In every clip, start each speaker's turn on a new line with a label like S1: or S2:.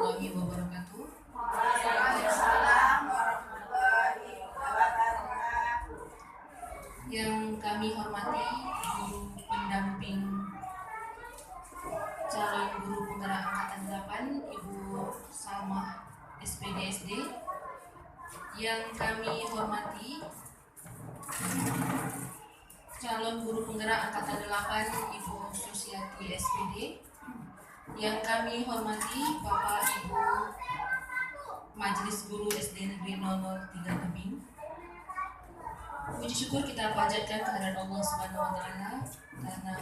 S1: warahmatullahi wabarakatuh.
S2: Waalaikumsalam warahmatullahi wabarakatuh.
S1: Yang kami hormati guru pendamping calon guru penggerak angkatan 8 Ibu Salmah SPDSD. Yang kami hormati calon guru penggerak angkatan 8 Ibu Susiati SPD. Yang kami hormati Bapak Ibu Majelis Guru SD Negeri 003 Tebing. Puji syukur kita panjatkan kehadirat Allah Subhanahu wa taala karena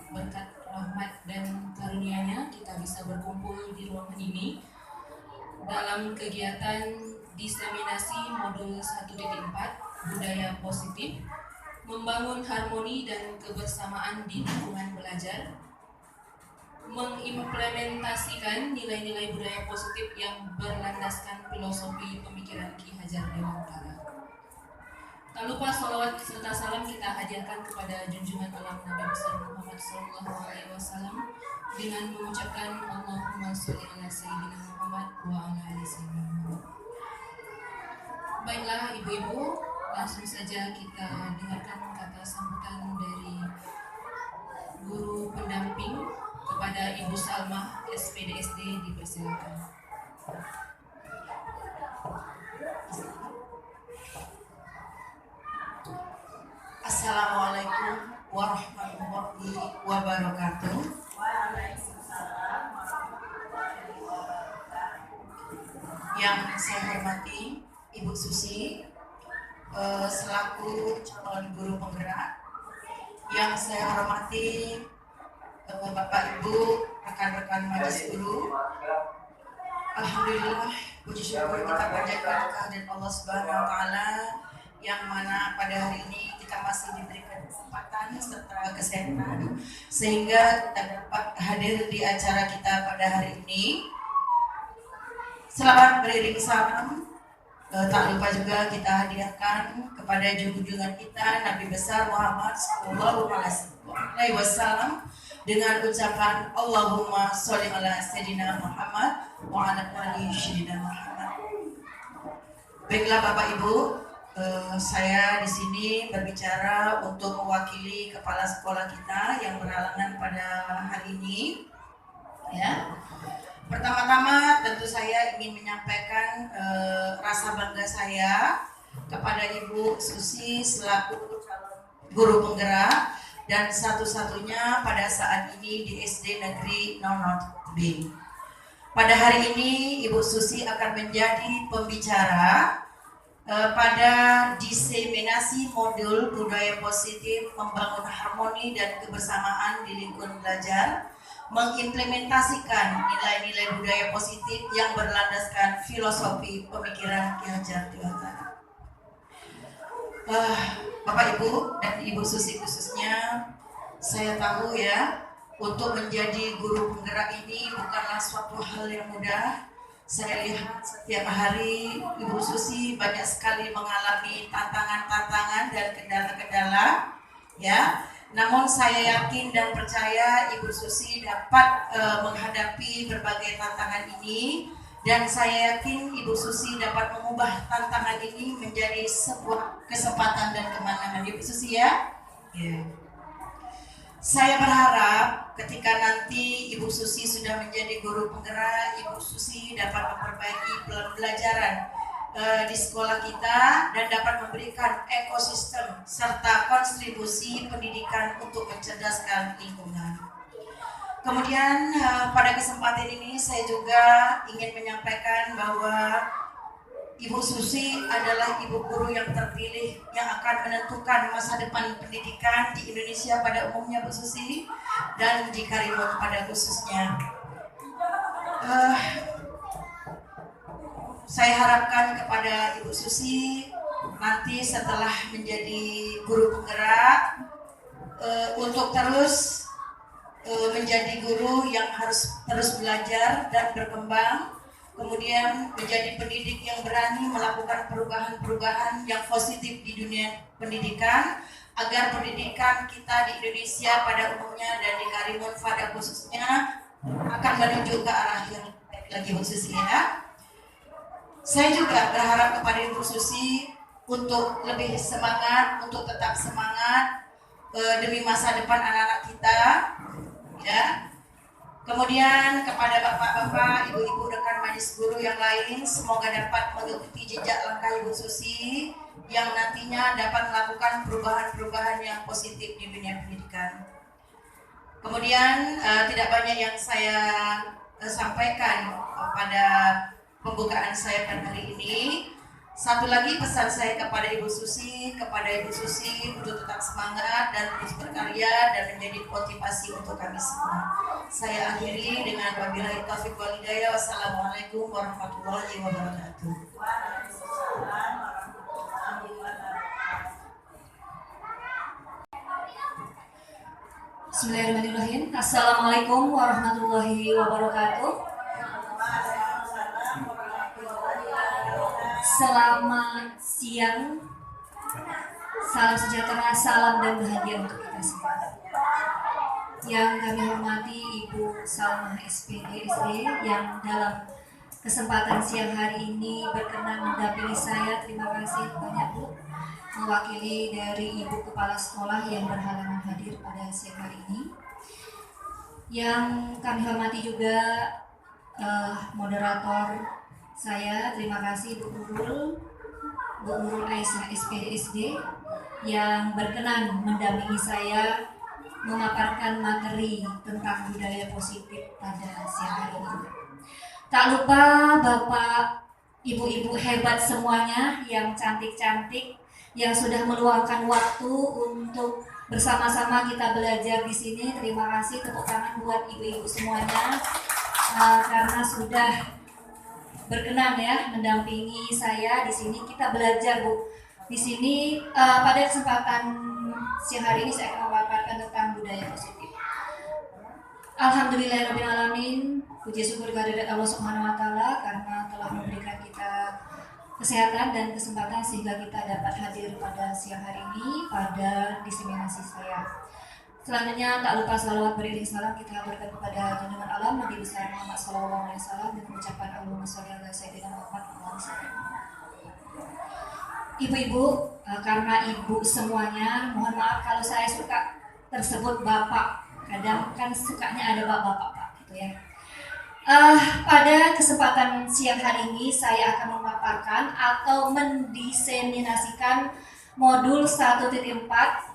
S1: berkat rahmat dan karunia-Nya kita bisa berkumpul di ruangan ini dalam kegiatan diseminasi modul 1.4 budaya positif, membangun harmoni dan kebersamaan di lingkungan belajar, mengimplementasikan nilai-nilai budaya positif yang berlandaskan filosofi pemikiran Ki Hajar Dewantara. Tak lupa salawat serta salam kita hadirkan kepada junjungan alam Nabi besar Muhammad SAW dengan mengucapkan Allahumma sholli ala sayyidina Muhammad wa ala ali sayyidina Muhammad. Baiklah ibu-ibu, langsung saja kita dengarkan kata sambutan dari guru pendamping kepada Ibu Salmah SPDSD, dipersilakan.
S2: Assalamualaikum warahmatullahi wabarakatuh.
S3: Waalaikumsalam warahmatullahi wabarakatuh.
S2: Yang saya hormati Ibu Susi selaku calon guru penggerak. Yang saya hormati Bapak Ibu, rekan-rekan majelis guru. Alhamdulillah, puji syukur kita panjatkan kehadirat Allah Subhanahu wa taala yang mana pada hari ini kita masih diberikan kesempatan serta kesehatan sehingga kita dapat hadir di acara kita pada hari ini. Selamat beriring salam. Tak lupa juga kita hadiahkan kepada junjungan kita Nabi besar Muhammad SAW dengan ucapan Allahumma sholli ala sayyidina Muhammad wa ala ali sayyidina Muhammad. Baiklah Bapak Ibu, saya di sini berbicara untuk mewakili kepala sekolah kita yang berhalangan pada hari ini. Ya. Pertama-tama tentu saya ingin menyampaikan rasa bangga saya kepada Ibu Susi selaku calon guru penggerak dan satu-satunya pada saat ini di SD Negeri 003 Tebing. Pada hari ini Ibu Susi akan menjadi pembicara pada diseminasi modul budaya positif, membangun harmoni dan kebersamaan di lingkungan belajar, mengimplementasikan nilai-nilai budaya positif yang berlandaskan filosofi pemikiran Ki Hajar Dewantara. Bapak Ibu dan Ibu Susi khususnya, saya tahu ya, untuk menjadi guru penggerak ini bukanlah suatu hal yang mudah. Saya lihat setiap hari Ibu Susi banyak sekali mengalami tantangan-tantangan dan kendala-kendala, ya. Namun saya yakin dan percaya Ibu Susi dapat menghadapi berbagai tantangan ini, dan saya yakin Ibu Susi dapat mengubah tantangan ini menjadi sebuah kesempatan dan kemenangan. Ibu Susi ya. Yeah. Saya berharap ketika nanti Ibu Susi sudah menjadi guru penggerak, Ibu Susi dapat memperbaiki pembelajaran di sekolah kita dan dapat memberikan ekosistem serta kontribusi pendidikan untuk mencerdaskan lingkungan. Kemudian pada kesempatan ini saya juga ingin menyampaikan bahwa Ibu Susi adalah ibu guru yang terpilih yang akan menentukan masa depan pendidikan di Indonesia pada umumnya, Bu Susi, dan di Karimun pada khususnya. Saya harapkan kepada Ibu Susi nanti setelah menjadi guru penggerak untuk terus menjadi guru yang harus terus belajar dan berkembang, kemudian menjadi pendidik yang berani melakukan perubahan-perubahan yang positif di dunia pendidikan, agar pendidikan kita di Indonesia pada umumnya dan di Karimun pada khususnya akan menuju ke arah yang baik. lagi Bu Susi ya. Saya juga berharap kepada Ibu Susi untuk lebih semangat, untuk tetap semangat demi masa depan anak-anak kita, ya. Kemudian kepada bapak-bapak, ibu-ibu rekan majelis guru yang lain, semoga dapat mengikuti jejak langkah Ibu Susi yang nantinya dapat melakukan perubahan-perubahan yang positif di dunia pendidikan. Kemudian tidak banyak yang saya sampaikan pada pembukaan saya pada hari ini. Satu lagi pesan saya kepada Ibu Susi untuk tetap semangat dan terus berkarya dan menjadi motivasi untuk kami semua. Saya akhiri dengan wabillahi taufiq wal hidayah. Wassalamualaikum warahmatullahi wabarakatuh.
S3: Waalaikumsalam warahmatullahi wabarakatuh.
S4: Bismillahirrahmanirrahim. Assalamualaikum warahmatullahi wabarakatuh. Selamat siang, salam sejahtera, salam dan bahagia untuk kita semua. Yang kami hormati Ibu Salmah SPD SD yang dalam kesempatan siang hari ini berkenan mendampingi saya. Terima kasih banyak Bu, mewakili dari Ibu Kepala Sekolah yang berhalangan hadir pada siang hari ini. Yang kami hormati juga moderator saya, terima kasih Bu Nurul Aisyah SPD SD yang berkenan mendampingi saya memaparkan materi tentang budaya positif pada siang hari ini. Tak lupa Bapak, Ibu-ibu hebat semuanya yang cantik-cantik, yang sudah meluangkan waktu untuk bersama-sama kita belajar di sini. Terima kasih, tepuk tangan buat ibu-ibu semuanya karena sudah berkenan ya mendampingi saya di sini. Kita belajar Bu. Di sini pada kesempatan siang hari ini saya akan memaparkan tentang budaya positif. Alhamdulillahirrahmanirrahim. Puji syukur kehadirat Allah Subhanahu wa taala karena telah memberikan kita kesehatan dan kesempatan sehingga kita dapat hadir pada siang hari ini pada diseminasi saya. Selanjutnya tak lupa salawat beriring salam kita haturkan kepada junjungan alam Nabi besar Muhammad SAW dengan ucapan Allahumma sholli ala sayyidina Muhammad. Ibu-ibu, karena ibu semuanya, mohon maaf kalau saya suka tersebut bapak. Kadang kan sukanya ada bapak-bapak Pak, gitu ya. Pada kesempatan siang hari ini saya akan memaparkan atau mendiseminasikan modul 1.4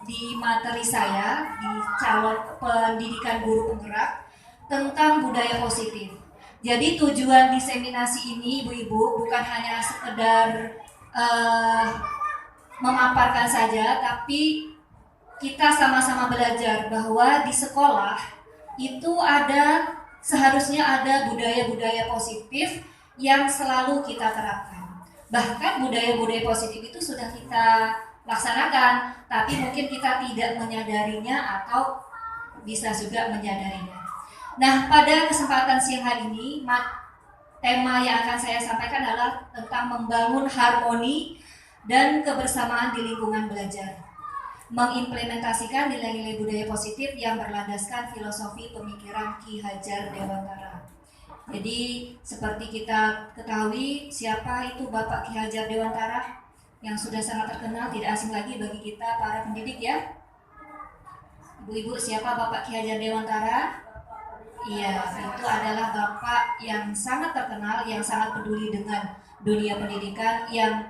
S4: di materi saya di calon pendidikan guru penggerak tentang budaya positif. Jadi tujuan diseminasi ini ibu-ibu bukan hanya sekedar memaparkan saja, tapi kita sama-sama belajar bahwa di sekolah itu seharusnya ada budaya-budaya positif yang selalu kita terapkan. Bahkan budaya-budaya positif itu sudah kita laksanakan, tapi mungkin kita tidak menyadarinya atau bisa juga menyadarinya. Nah, pada kesempatan siang hari ini, tema yang akan saya sampaikan adalah tentang membangun harmoni dan kebersamaan di lingkungan belajar. Mengimplementasikan nilai-nilai budaya positif yang berlandaskan filosofi pemikiran Ki Hajar Dewantara. Jadi, seperti kita ketahui, siapa itu Bapak Ki Hajar Dewantara? Yang sudah sangat terkenal, tidak asing lagi bagi kita para pendidik ya. Ibu-ibu, siapa Bapak Ki Hajar Dewantara? Iya, itu adalah Bapak yang sangat terkenal, yang sangat peduli dengan dunia pendidikan, yang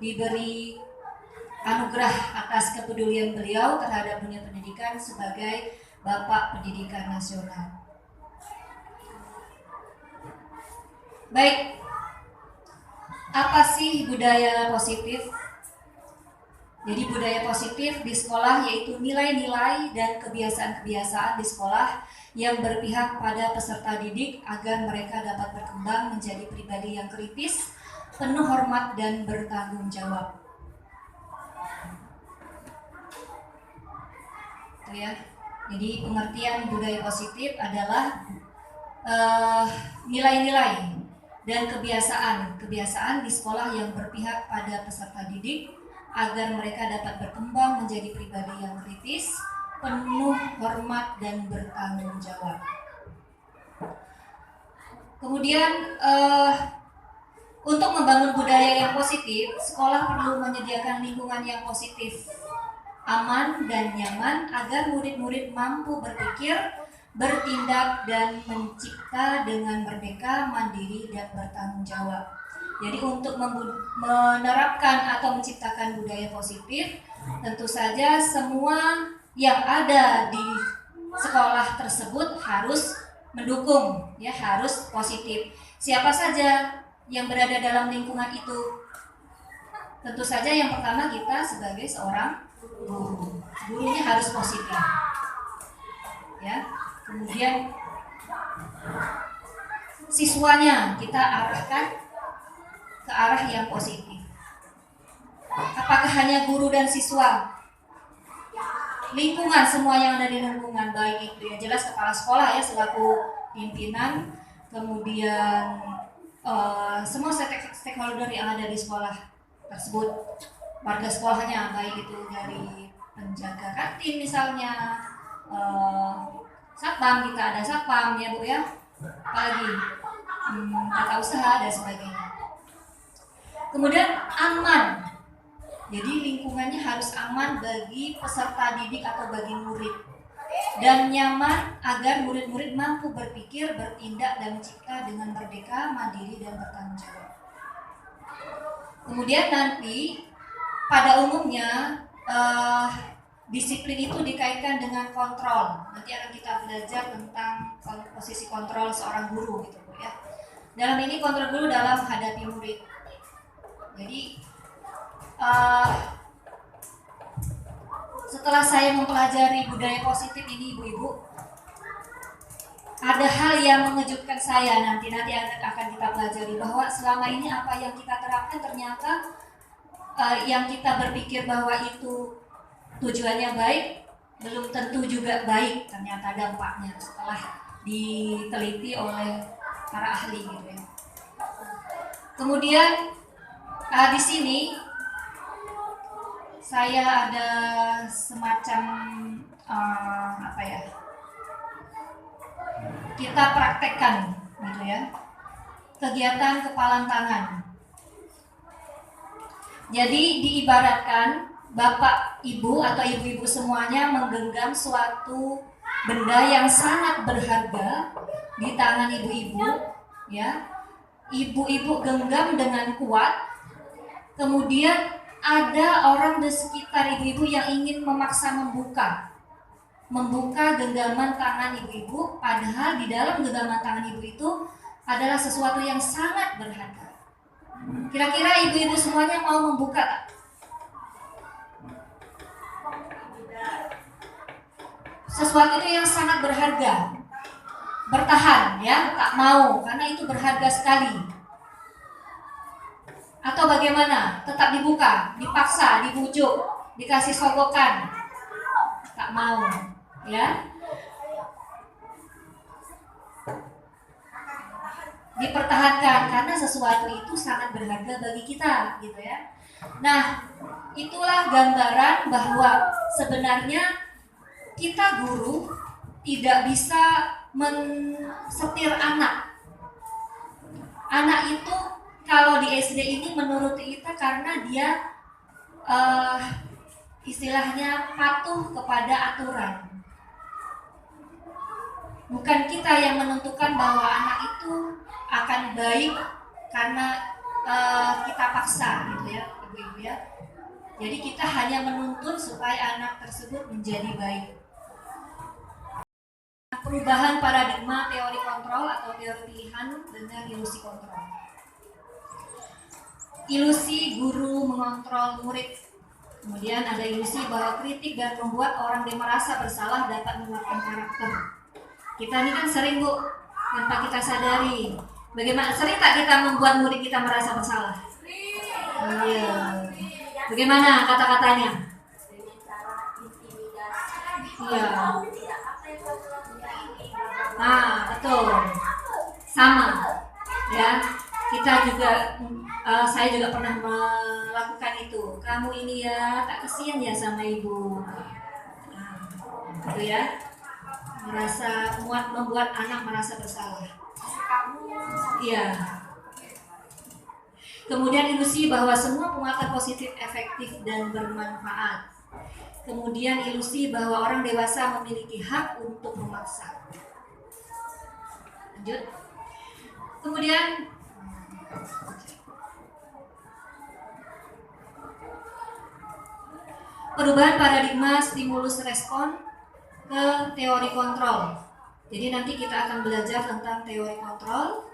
S4: diberi anugerah atas kepedulian beliau terhadap dunia pendidikan sebagai Bapak Pendidikan Nasional. Baik, apa sih budaya positif? Jadi budaya positif di sekolah yaitu nilai-nilai dan kebiasaan-kebiasaan di sekolah yang berpihak pada peserta didik agar mereka dapat berkembang menjadi pribadi yang kritis, penuh hormat dan bertanggung jawab. Itu ya. Jadi pengertian budaya positif adalah nilai-nilai dan kebiasaan di sekolah yang berpihak pada peserta didik agar mereka dapat berkembang menjadi pribadi yang kritis, penuh hormat dan bertanggung jawab. Kemudian untuk membangun budaya yang positif, sekolah perlu menyediakan lingkungan yang positif, aman dan nyaman agar murid-murid mampu berpikir, bertindak dan mencipta dengan merdeka, mandiri dan bertanggung jawab. Jadi untuk menerapkan atau menciptakan budaya positif, tentu saja semua yang ada di sekolah tersebut harus mendukung, ya, harus positif. Siapa saja yang berada dalam lingkungan itu? Tentu saja yang pertama kita sebagai seorang guru. Gurunya harus positif. Ya. Kemudian siswanya kita arahkan ke arah yang positif. Apakah hanya guru dan siswa? Lingkungan, semua yang ada di lingkungan, baik itu yang jelas kepala sekolah ya selaku pimpinan, kemudian semua stakeholder yang ada di sekolah tersebut, warga sekolahnya, baik itu dari penjaga kantin misalnya, satpam, kita ada satpam ya Bu ya, apalagi tata usaha dan sebagainya. Kemudian aman, jadi lingkungannya harus aman bagi peserta didik atau bagi murid, dan nyaman agar murid-murid mampu berpikir, bertindak dan mencipta dengan merdeka, mandiri dan bertanggung jawab. Kemudian nanti pada umumnya disiplin itu dikaitkan dengan kontrol. Nanti akan kita belajar tentang posisi kontrol seorang guru gitu Bu ya. Dalam ini kontrol guru dalam menghadapi murid. Jadi setelah saya mempelajari budaya positif ini ibu-ibu, ada hal yang mengejutkan saya nanti akan kita pelajari, bahwa selama ini apa yang kita terapkan ternyata yang kita berpikir bahwa itu tujuannya baik belum tentu juga baik ternyata dampaknya setelah diteliti oleh para ahli gitu ya. Kemudian di sini saya ada semacam kita praktekkan gitu ya, kegiatan kepalan tangan. Jadi diibaratkan Bapak, Ibu atau Ibu-ibu semuanya menggenggam suatu benda yang sangat berharga di tangan ibu-ibu ya. Ibu-ibu genggam dengan kuat. Kemudian ada orang di sekitar ibu-ibu yang ingin memaksa membuka genggaman tangan ibu-ibu, padahal di dalam genggaman tangan ibu itu adalah sesuatu yang sangat berharga. Kira-kira ibu-ibu semuanya mau membuka tak? Sesuatu itu yang sangat berharga, bertahan ya, tak mau karena itu berharga sekali. Atau bagaimana? Tetap dibuka, dipaksa, dibujuk, dikasih sogokan, tak mau ya. Dipertahankan karena sesuatu itu sangat berharga bagi kita gitu ya. Nah, itulah gambaran bahwa sebenarnya kita guru tidak bisa mensetir anak. Anak itu kalau di SD ini menuruti kita karena dia istilahnya patuh kepada aturan. Bukan kita yang menentukan bahwa anak itu akan baik karena kita paksa gitu ya, ibu-ibu ya. Jadi kita hanya menuntun supaya anak tersebut menjadi baik. Perubahan paradigma teori kontrol atau teori pilihan dengan ilusi kontrol. Ilusi guru mengontrol murid. Kemudian ada ilusi bahwa kritik dan membuat orang dia merasa bersalah dapat menguatkan karakter. Kita ini kan sering Bu, tanpa kita sadari. Bagaimana sering tak kita membuat murid kita merasa bersalah? Iya. Bagaimana kata-katanya? Iya. Betul. Sama. Ya. Kita juga saya juga pernah melakukan itu. Kamu ini ya tak kasihan ya sama ibu. Gitu ya. Membuat anak merasa bersalah. Iya. Kemudian ilusi bahwa semua penguatan positif efektif dan bermanfaat. Kemudian ilusi bahwa orang dewasa memiliki hak untuk memaksa. Lanjut. Kemudian perubahan paradigma stimulus respon ke teori kontrol. Jadi nanti kita akan belajar tentang teori kontrol.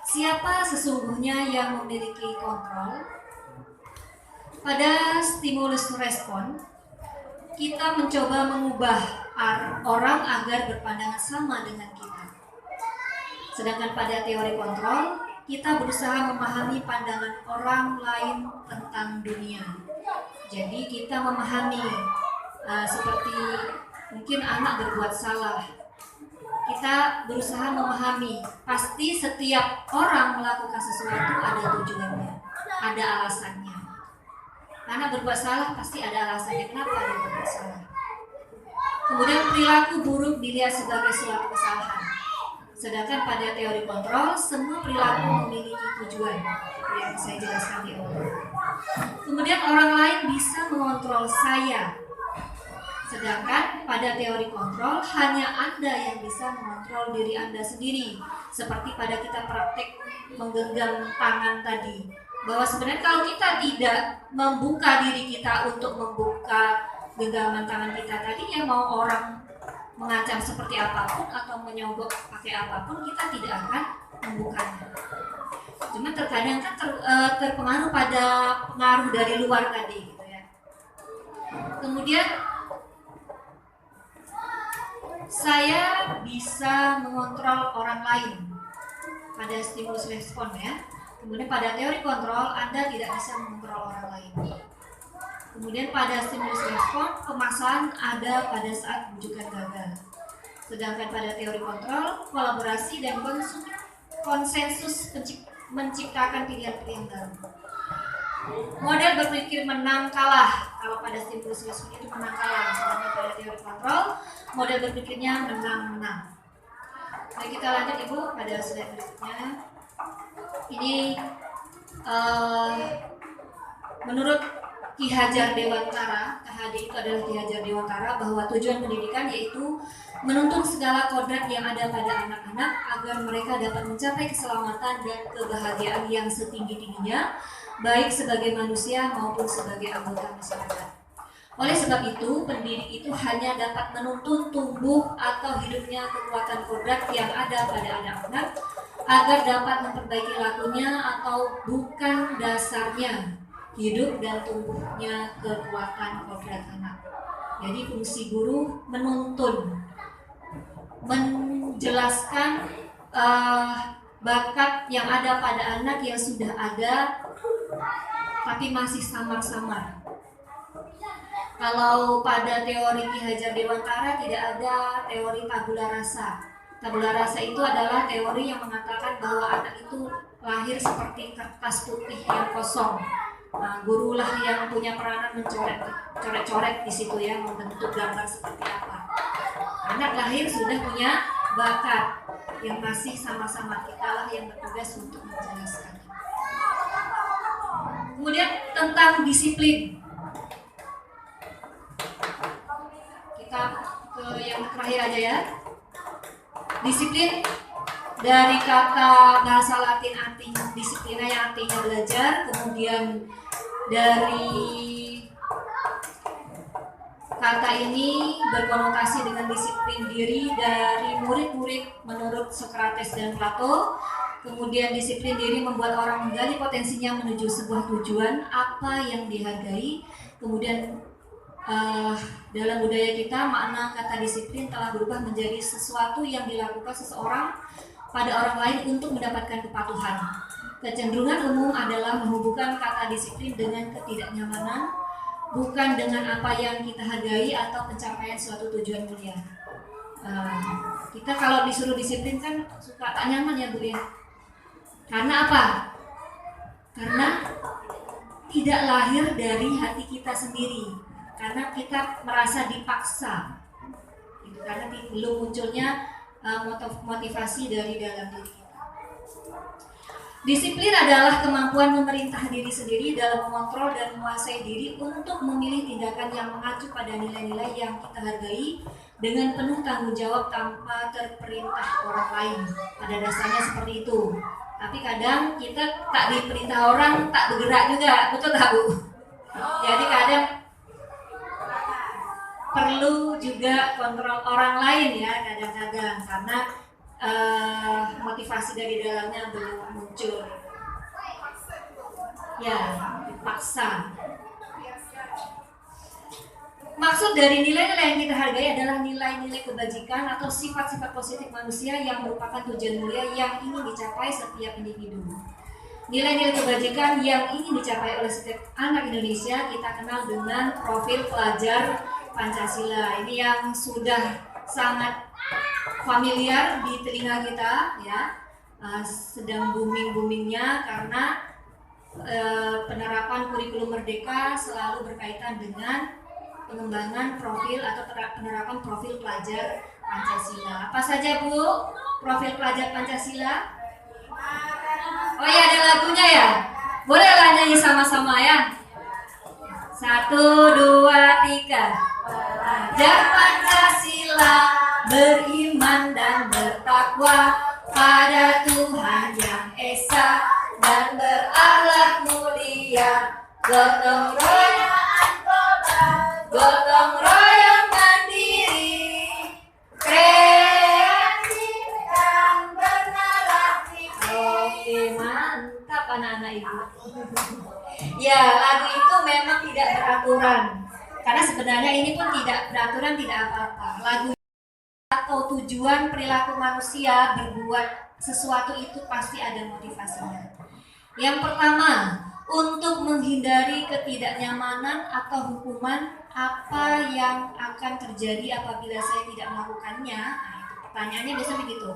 S4: Siapa sesungguhnya yang memiliki kontrol? Pada stimulus respon, kita mencoba mengubah orang agar berpandangan sama dengan kita. Sedangkan pada teori kontrol, kita berusaha memahami pandangan orang lain tentang dunia. Jadi kita memahami seperti mungkin anak berbuat salah. Kita berusaha memahami, pasti setiap orang melakukan sesuatu ada tujuannya, ada alasannya. Anak berbuat salah pasti ada alasannya kenapa dia berbuat salah. Kemudian perilaku buruk dilihat sebagai suatu kesalahan. Sedangkan pada teori kontrol, semua perilaku memiliki tujuan yang saya jelaskan di awal. Kemudian orang lain bisa mengontrol saya. Sedangkan pada teori kontrol, hanya Anda yang bisa mengontrol diri Anda sendiri. Seperti pada kita praktek menggenggam tangan tadi. Bahwa sebenarnya kalau kita tidak membuka diri kita untuk membuka genggaman tangan kita tadi, ya mau orang mengancam seperti apapun atau menyogok pakai apapun, kita tidak akan membukanya. Cuma terkadang kan terpengaruh pada pengaruh dari luar tadi gitu ya. Kemudian saya bisa mengontrol orang lain pada stimulus respon ya. Kemudian pada teori kontrol, Anda tidak bisa mengontrol orang lain. Kemudian pada stimulus respon, pemaksaan ada pada saat bujukan gagal. Sedangkan pada teori kontrol, kolaborasi dan konsensus menciptakan pilihan-pilihan baru. Model berpikir menang kalah. Kalau pada stimulus respon itu menang kalah. Sedangkan pada teori kontrol, model berpikirnya menang-menang. Mari kita lanjut Ibu pada slide berikutnya. Ini menurut Ki Hajar Dewantara, KHD itu adalah Ki Hajar Dewantara, bahwa tujuan pendidikan yaitu menuntun segala kodrat yang ada pada anak-anak agar mereka dapat mencapai keselamatan dan kebahagiaan yang setinggi-tingginya, baik sebagai manusia maupun sebagai anggota masyarakat. Oleh sebab itu, pendidik itu hanya dapat menuntun tumbuh atau hidupnya kekuatan kodrat yang ada pada anak-anak agar dapat memperbaiki lakunya atau bukan dasarnya hidup dan tumbuhnya kekuatan kodrat anak. Jadi fungsi guru menuntun, menjelaskan bakat yang ada pada anak yang sudah ada tapi masih samar-samar. Kalau pada teori Ki Hajar Dewantara tidak ada teori tabula rasa. Tabula rasa itu adalah teori yang mengatakan bahwa anak itu lahir seperti kertas putih yang kosong. Nah, gurulah yang punya peranan mencoret-coret di situ ya, membentuk gambar seperti apa. Anak lahir sudah punya bakat yang masih sama-sama, kitalah yang bertugas untuk menjelaskan. Kemudian tentang disiplin. Kita ke yang terakhir aja ya. Disiplin dari kata bahasa Latin artinya disiplina yang artinya belajar, kemudian dari kata ini berkonotasi dengan disiplin diri dari murid-murid menurut Sokrates dan Plato. Kemudian disiplin diri membuat orang menggali potensinya menuju sebuah tujuan apa yang dihargai. Kemudian dalam budaya kita makna kata disiplin telah berubah menjadi sesuatu yang dilakukan seseorang pada orang lain untuk mendapatkan kepatuhan. Kecenderungan umum adalah menghubungkan kata disiplin dengan ketidaknyamanan, bukan dengan apa yang kita hargai atau pencapaian suatu tujuan mulia. Kita kalau disuruh disiplin kan suka tak nyaman ya Bu ya. Karena apa? Karena tidak lahir dari hati kita sendiri. Karena kita merasa dipaksa, karena belum munculnya motivasi dari dalam diri kita. Disiplin adalah kemampuan memerintah diri sendiri dalam mengontrol dan menguasai diri untuk memilih tindakan yang mengacu pada nilai-nilai yang kita hargai dengan penuh tanggung jawab tanpa terperintah orang lain. Pada dasarnya seperti itu. Tapi kadang kita tak diperintah orang, tak bergerak juga, betul tak Bu? Jadi kadang perlu juga kontrol orang lain ya kadang-kadang karena motivasi dari dalamnya belum muncul. Ya, dipaksa. Maksud dari nilai-nilai yang kita hargai adalah nilai-nilai kebajikan atau sifat-sifat positif manusia yang merupakan tujuan mulia yang ingin dicapai setiap individu. Nilai-nilai kebajikan yang ingin dicapai oleh setiap anak Indonesia kita kenal dengan profil pelajar Pancasila. Ini yang sudah sangat familiar di telinga kita ya, sedang booming-boomingnya karena penerapan kurikulum merdeka selalu berkaitan dengan pengembangan profil atau penerapan profil pelajar Pancasila. Apa saja Bu profil pelajar Pancasila? Oh ya, ada lagunya ya? Bolehlah nyanyi sama-sama ya? 1, 2, 3. Pelajar Pancasila beriman dan bertakwa pada Tuhan Yang Esa dan berakhlak mulia, gotong royong mandiri, kreatif dan bernarasi. Oke, mantap anak-anak Ibu. Ya, lagu itu memang tidak beraturan. Karena sebenarnya ini pun tidak beraturan, tidak apa-apa. Lagu atau tujuan perilaku manusia berbuat sesuatu itu pasti ada motivasinya. Yang pertama, untuk menghindari ketidaknyamanan atau hukuman apa yang akan terjadi apabila saya tidak melakukannya. Nah, itu pertanyaannya biasanya begitu.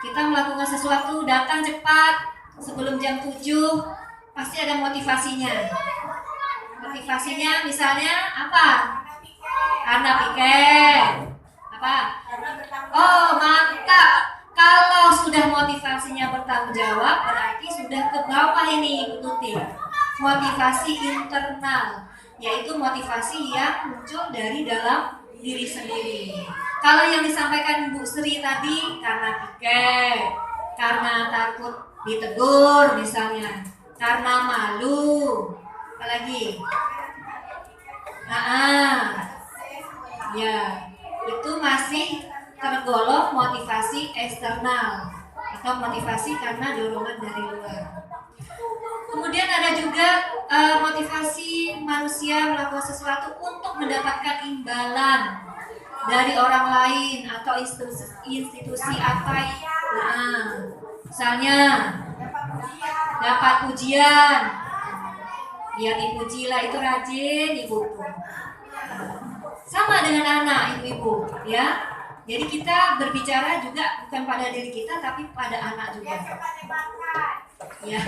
S4: Kita melakukan sesuatu, datang cepat sebelum jam 7, pasti ada motivasinya. Motivasinya misalnya apa? Karena piket. Apa? Oh, mantap. Kalau sudah motivasinya bertanggung jawab, berarti sudah ke bawah ini Ibu Tuti. Motivasi internal, yaitu motivasi yang muncul dari dalam diri sendiri. Kalau yang disampaikan Bu Sri tadi karena piket, karena takut ditegur misalnya, karena malu, apalagi? Ya, itu masih tergolong motivasi eksternal atau motivasi karena dorongan dari luar. Kemudian ada juga motivasi manusia melakukan sesuatu untuk mendapatkan imbalan dari orang lain atau institusi apa. Misalnya dapat pujian, biar dipuji lah, itu rajin ibu. Sama dengan anak ibu-ibu ya. Jadi kita berbicara juga bukan pada diri kita tapi pada anak juga. Ya.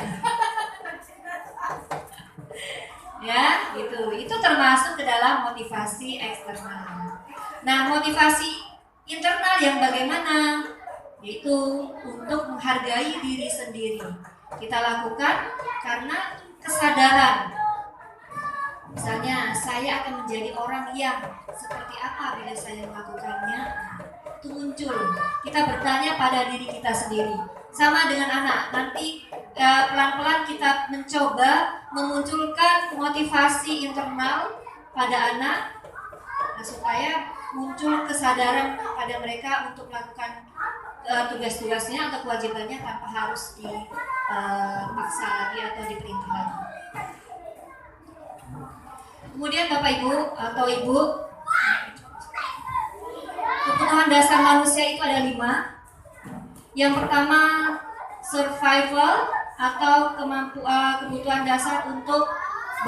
S4: Ya, gitu. Itu termasuk ke dalam motivasi eksternal. Nah, motivasi internal yang bagaimana? Yaitu untuk menghargai diri sendiri. Kita lakukan karena kesadaran. Misalnya, saya akan menjadi orang yang seperti apa bila saya melakukannya. Itu muncul. Kita bertanya pada diri kita sendiri. Sama dengan anak. Nanti pelan-pelan kita mencoba memunculkan motivasi internal pada anak supaya muncul kesadaran pada mereka untuk melakukan tugas-tugasnya atau kewajibannya tanpa harus dipaksa lagi atau diperintah lagi. Kemudian Bapak Ibu atau Ibu, kebutuhan dasar manusia itu ada 5. Yang pertama, survival atau kebutuhan dasar untuk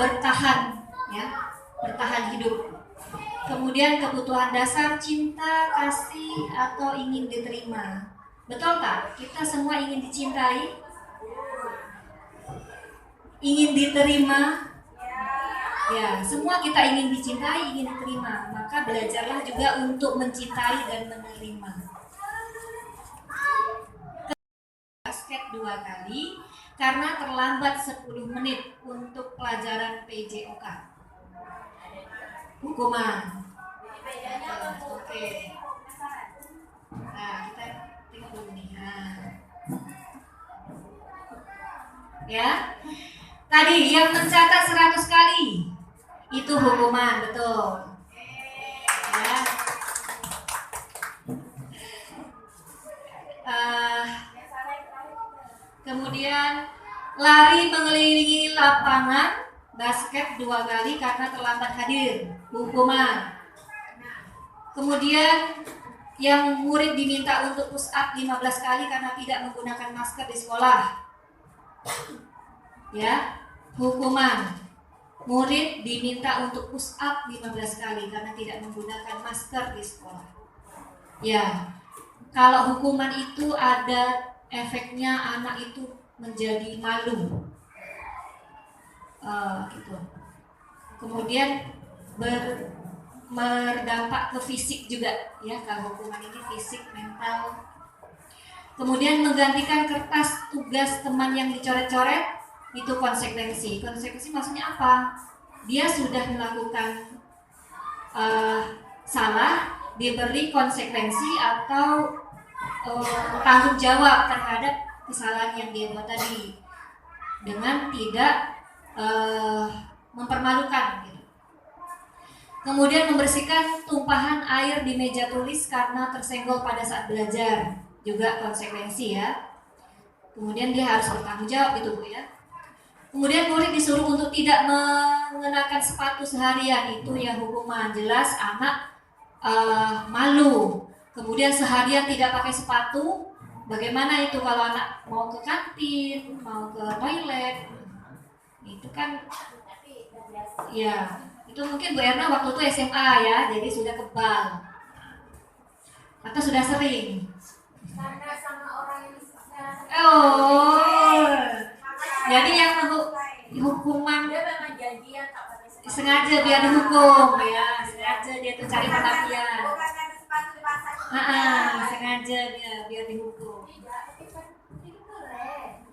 S4: bertahan, ya, bertahan hidup. Kemudian kebutuhan dasar cinta, kasih atau ingin diterima. Betul tak? Kita semua ingin dicintai, ingin diterima. Ya, semua kita ingin dicintai, ingin diterima. Maka belajarlah juga untuk mencintai dan menerima. basket 2 kali karena terlambat 10 menit untuk pelajaran PJOK. Hukuman. Oke. Nah, kita tengok dulu nih. Nah. Ya. Tadi yang mencatat 100 kali itu hukuman, betul. Ya. Kemudian lari mengelilingi lapangan basket 2 kali karena terlambat hadir, hukuman. Kemudian yang murid diminta untuk push up 15 kali karena tidak menggunakan masker di sekolah. Ya, hukuman. Murid diminta untuk push up 15 kali karena tidak menggunakan masker di sekolah. Ya, kalau hukuman itu ada efeknya anak itu menjadi malu, gitu. Kemudian berdampak ke fisik juga, ya. Kalau hukuman ini fisik, mental. Kemudian menggantikan kertas tugas teman yang dicoret-coret, itu konsekuensi. Konsekuensi maksudnya apa? Dia sudah melakukan salah, diberi konsekuensi atau tanggung jawab terhadap kesalahan yang dia buat tadi dengan tidak mempermalukan gitu. Kemudian membersihkan tumpahan air di meja tulis karena tersenggol pada saat belajar, juga konsekuensi ya. Kemudian dia harus bertanggung jawab itu Bu ya. Kemudian murid disuruh untuk tidak mengenakan sepatu seharian, itu ya hukuman. Jelas anak malu. Kemudian seharian tidak pakai sepatu, bagaimana itu kalau anak mau ke kantin, mau ke toilet? Itu kan ya, itu mungkin Bu Erna waktu itu SMA ya, jadi sudah kebal atau sudah sering.
S3: Karena sama orang yang
S4: Oh, jadi yang hukuman
S3: dia memang janjian tak pakai sepatu.
S4: sengaja biar dihukum ya, sengaja dia tuh cari perhatian.
S3: Bukan ada sepatu dipasang.
S4: Sengaja dia biar dihukum.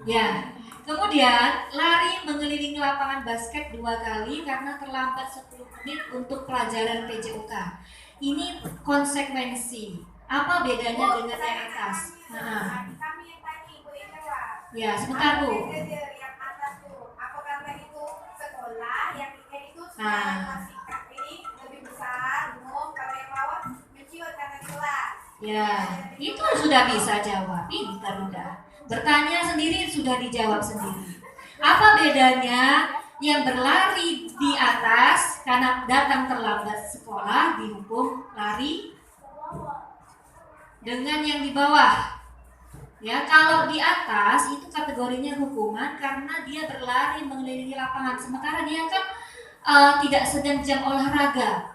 S4: Ya, kemudian lari mengelilingi lapangan basket 2 kali karena terlambat 10 menit untuk pelajaran PJOK. Ini konsekuensi. Apa bedanya dengan yang atas?
S3: Kami yang tadi Bu Ira.
S4: Ya, sebentar Bu.
S3: Yang atas tuh, apa karena itu sekolah, yang itu
S4: Nah.
S3: masih ini lebih besar, umum. Kalau yang bawah kecil karena kelas.
S4: Ya, itu sudah bisa jawab. Pintar udah. Bertanya sendiri sudah dijawab sendiri. Apa bedanya yang berlari di atas karena datang terlambat sekolah dihukum lari dengan yang di bawah? Ya, kalau di atas itu kategorinya hukuman karena dia berlari mengelilingi lapangan, sementara dia kan tidak sedang jam olahraga.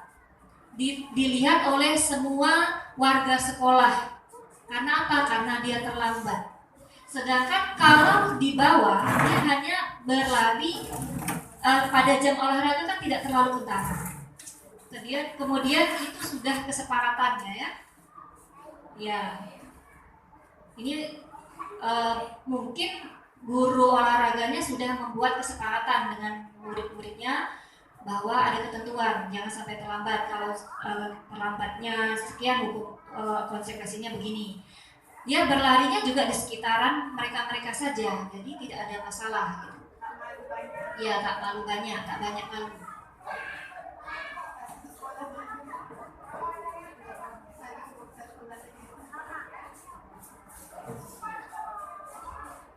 S4: Dilihat oleh semua warga sekolah. Karena apa? Karena dia terlambat. Sedangkan kalau di bawah dia hanya berlari pada jam olahraga kan tidak terlalu ketat. Kemudian itu sudah kesepakatannya ya. Ya. Ini mungkin guru olahraganya sudah membuat kesepakatan dengan murid-muridnya bahwa ada ketentuan jangan sampai terlambat. Kalau terlambatnya sekian, hukum konsekuensinya begini. Dia berlarinya juga di sekitaran mereka-mereka saja, jadi tidak ada masalah gitu. Ya, tak malu banyak, tak banyak malu.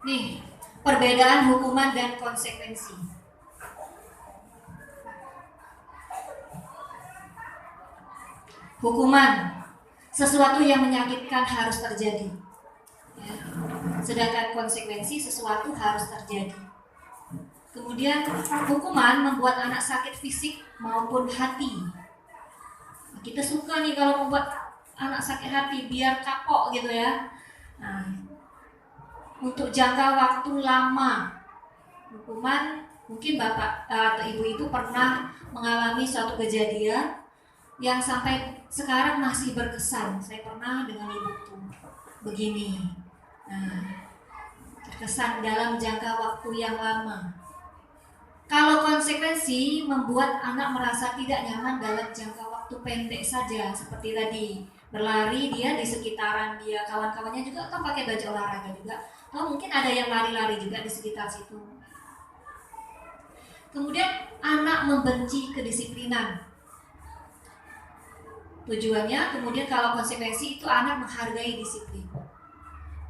S4: Nih, perbedaan hukuman dan konsekuensi. Hukuman, sesuatu yang menyakitkan harus terjadi. Ya. Sedangkan konsekuensi, sesuatu harus terjadi. Kemudian hukuman membuat anak sakit fisik maupun hati. Kita suka nih kalau membuat anak sakit hati biar kapok gitu ya. Nah, untuk jangka waktu lama. Hukuman, mungkin Bapak atau Ibu itu pernah mengalami suatu kejadian yang sampai sekarang masih berkesan. Saya pernah dengan ibuku begini. Nah, berkesan dalam jangka waktu yang lama. Kalau konsekuensi membuat anak merasa tidak nyaman dalam jangka waktu pendek saja, seperti tadi berlari dia di sekitaran dia, kawan-kawannya juga kan pakai baju olahraga juga, atau mungkin ada yang lari-lari juga di sekitar situ. Kemudian anak membenci kedisiplinan. Tujuannya kemudian kalau konsekuensi itu anak menghargai disiplin.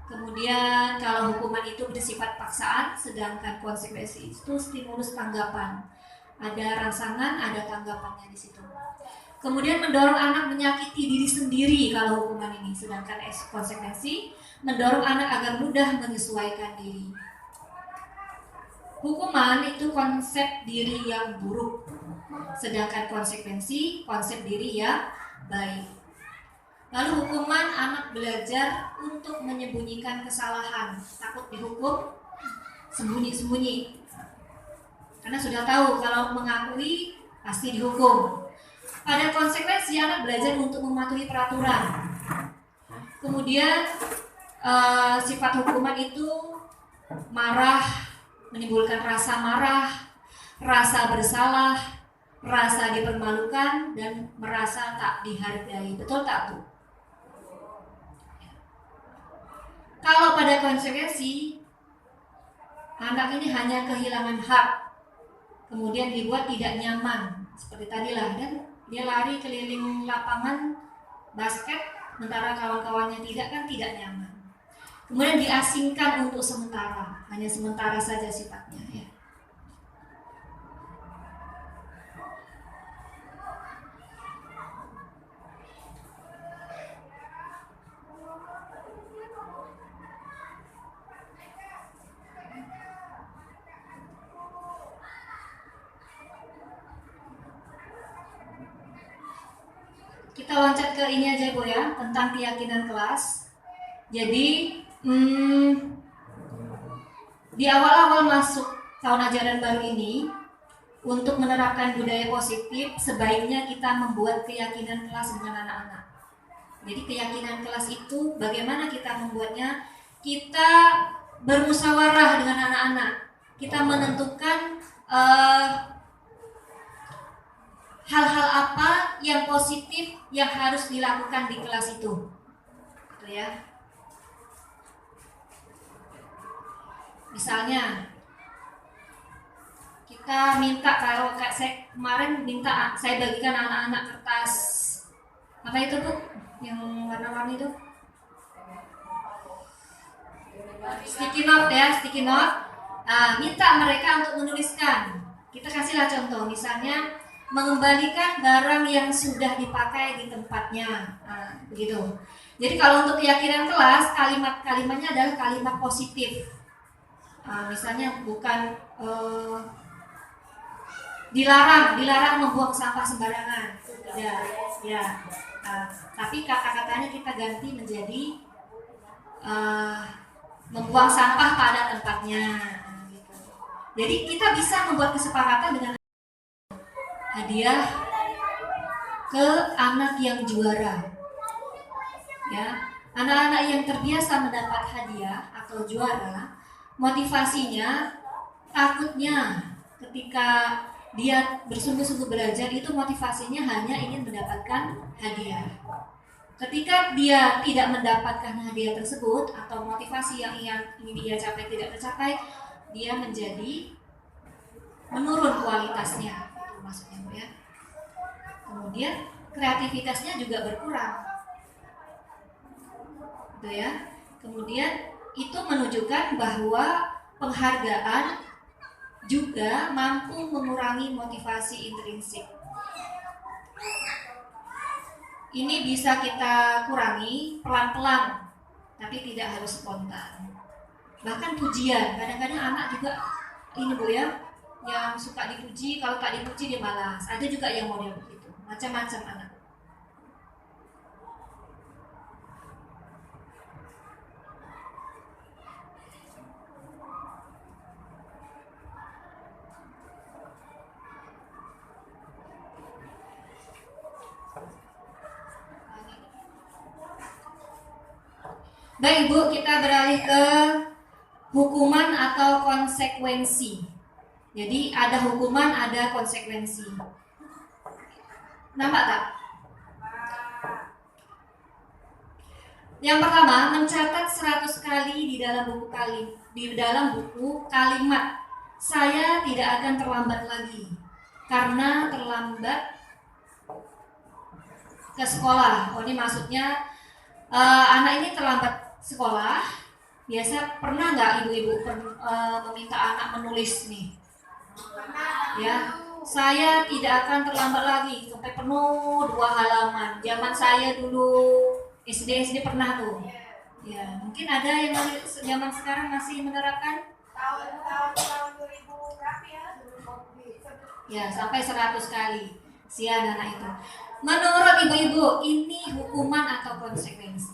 S4: Kemudian kalau hukuman itu bersifat paksaan, sedangkan konsekuensi itu stimulus tanggapan. Ada rangsangan, ada tanggapannya di situ. Kemudian mendorong anak menyakiti diri sendiri kalau hukuman ini, sedangkan konsekuensi mendorong anak agar mudah menyesuaikan diri. Hukuman itu konsep diri yang buruk, sedangkan konsekuensi konsep diri yang baik. Lalu hukuman anak belajar untuk menyembunyikan kesalahan, takut dihukum, sembunyi-sembunyi. Karena sudah tahu kalau mengakui pasti dihukum. Pada konsekuensi anak belajar untuk mematuhi peraturan. Kemudian sifat hukuman itu marah, menimbulkan rasa marah, rasa bersalah, rasa dipermalukan, dan merasa tak dihargai. Betul tak, Bu? Kalau pada konsekuensi, anak ini hanya kehilangan hak, kemudian dibuat tidak nyaman, seperti tadilah, dan dia lari keliling lapangan basket, sementara kawan-kawannya tidak, kan tidak nyaman. Kemudian diasingkan untuk sementara, hanya sementara saja sifatnya, ya. Kita loncat ke ini aja, Bu, ya, tentang keyakinan kelas. Jadi di awal-awal masuk tahun ajaran baru ini, untuk menerapkan budaya positif, sebaiknya kita membuat keyakinan kelas dengan anak-anak. Jadi keyakinan kelas itu bagaimana kita membuatnya? Kita bermusyawarah dengan anak-anak. Kita menentukan hal-hal apa yang positif yang harus dilakukan di kelas itu, gitu ya. Misalnya kita minta, kalau saya kemarin minta saya bagikan anak-anak kertas apa itu, Bu, yang warna-warni itu, sticky note, ya, sticky note. Minta mereka untuk menuliskan. Kita kasihlah contoh, misalnya mengembalikan barang yang sudah dipakai di tempatnya, begitu. Jadi kalau untuk keyakinan kelas, kalimat-kalimatnya adalah kalimat positif. Misalnya bukan dilarang membuang sampah sembarangan, tidak, ya. Tapi kata-katanya kita ganti menjadi membuang sampah pada tempatnya, gitu. Jadi kita bisa membuat kesepakatan dengan hadiah ke anak yang juara, ya. Anak-anak yang terbiasa mendapat hadiah atau juara, motivasinya, takutnya ketika dia bersungguh-sungguh belajar itu motivasinya hanya ingin mendapatkan hadiah. Ketika dia tidak mendapatkan hadiah tersebut atau motivasi yang ingin dia capai tidak tercapai, dia menjadi menurun kualitasnya, itu maksudnya, ya. Kemudian kreativitasnya juga berkurang, gitu ya. Kemudian itu menunjukkan bahwa penghargaan juga mampu mengurangi motivasi intrinsik. Ini bisa kita kurangi pelan-pelan, tapi tidak harus spontan. Bahkan pujian, kadang-kadang anak juga ini, Bu, ya, yang suka dipuji, kalau tak dipuji dia malas. Ada juga yang model begitu, macam-macam anak. Baik, Bu, kita beralih ke hukuman atau konsekuensi. Jadi ada hukuman, ada konsekuensi. Nampak tak? Yang pertama, mencatat 100 kali di dalam buku kalimat saya tidak akan terlambat lagi karena terlambat ke sekolah. Oh, ini maksudnya anak ini terlambat sekolah. Biasa pernah nggak ibu-ibu meminta anak menulis nih? Ya, saya tidak akan terlambat lagi sampai penuh 2 halaman. Zaman saya dulu SD pernah tuh. Ya, mungkin ada yang zaman sekarang masih menerapkan
S3: tahun 2000 berapa ya?
S4: ya sampai 100 kali. Sian anak itu. Menurut ibu-ibu, ini hukuman atau konsekuensi?